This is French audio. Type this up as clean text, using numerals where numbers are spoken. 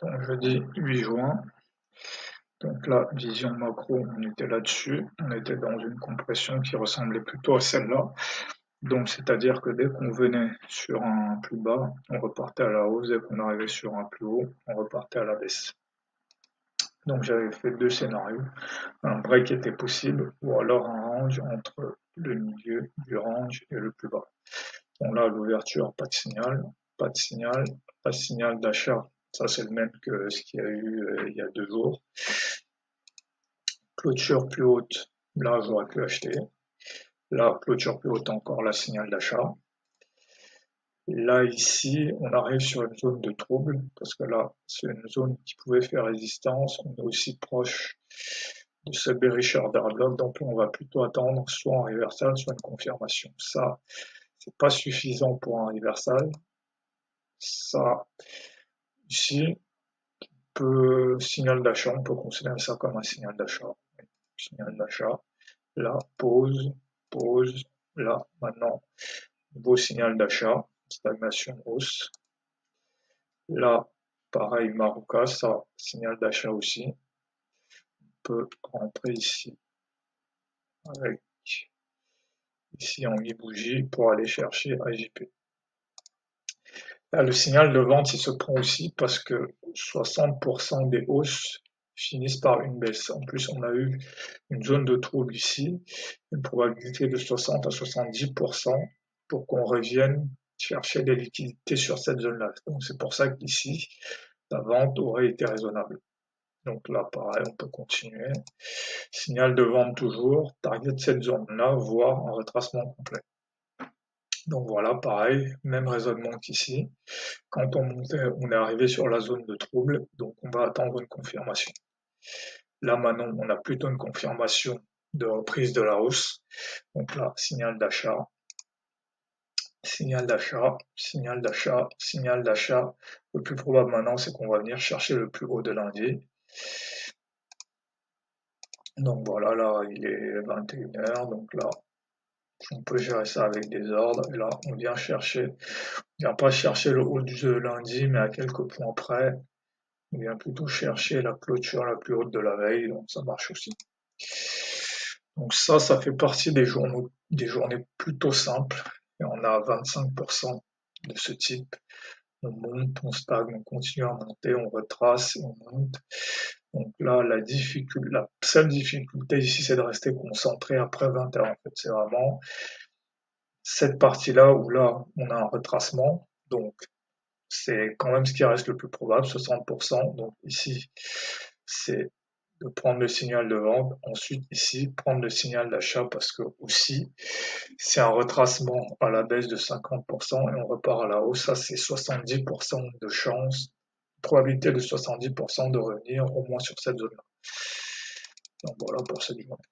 Donc jeudi 8 juin. Donc là, vision macro, on était là-dessus. On était dans une compression qui ressemblait plutôt à celle-là. Donc c'est-à-dire que dès qu'on venait sur un plus bas, on repartait à la hausse. Dès qu'on arrivait sur un plus haut, on repartait à la baisse. Donc j'avais fait deux scénarios. Un break était possible ou alors un range entre le milieu du range et le plus bas. Bon là, l'ouverture, pas de signal, pas de signal, pas de signal d'achat. Ça, c'est le même que ce qu'il y a eu il y a 2 jours. Clôture plus haute, là, j'aurais pu acheter. Là, clôture plus haute, encore la signal d'achat. Là, ici, on arrive sur une zone de trouble, parce que là, c'est une zone qui pouvait faire résistance. On est aussi proche de ce bearish order block, donc on va plutôt attendre soit un reversal, soit une confirmation. Ça, c'est pas suffisant pour un reversal. Ça, ici, signal d'achat, on peut considérer ça comme un signal d'achat. Signal d'achat. Là, pause, pause. Là, maintenant, nouveau signal d'achat, stagnation hausse. Là, pareil, Maruka, ça, signal d'achat aussi. On peut rentrer ici avec ici en mi-bougie pour aller chercher AJP. Là, le signal de vente, il se prend aussi parce que 60% des hausses finissent par une baisse. En plus, on a eu une zone de trouble ici, une probabilité de 60 à 70% pour qu'on revienne chercher des liquidités sur cette zone-là. Donc c'est pour ça qu'ici, la vente aurait été raisonnable. Donc là, pareil, on peut continuer. Signal de vente toujours, target cette zone-là, voire un retracement complet. Donc voilà, pareil, même raisonnement qu'ici. Quand on montait, on est arrivé sur la zone de trouble, donc on va attendre une confirmation. Là maintenant, on a plutôt une confirmation de reprise de la hausse. Donc là, signal d'achat, signal d'achat, signal d'achat, signal d'achat. Le plus probable maintenant, c'est qu'on va venir chercher le plus haut de lundi. Donc voilà, là, il est 21h, donc là, on peut gérer ça avec des ordres. Et là, on vient pas chercher le haut du lundi, mais à quelques points près. On vient plutôt chercher la clôture la plus haute de la veille, donc ça marche aussi. Donc ça fait partie des journées plutôt simples. Et on a 25% de ce type. On monte, on stagne, on continue à monter, on retrace, on monte. Donc là, la seule difficulté ici, c'est de rester concentré après 20h. En fait, c'est vraiment cette partie-là où là, on a un retracement. Donc, c'est quand même ce qui reste le plus probable, 60%. Donc ici, c'est de prendre le signal de vente. Ensuite, ici, prendre le signal d'achat parce que aussi, c'est un retracement à la baisse de 50% et on repart à la hausse. Ça, c'est 70% de chance, probabilité de 70% de revenir au moins sur cette zone-là. Donc voilà pour ce dimanche.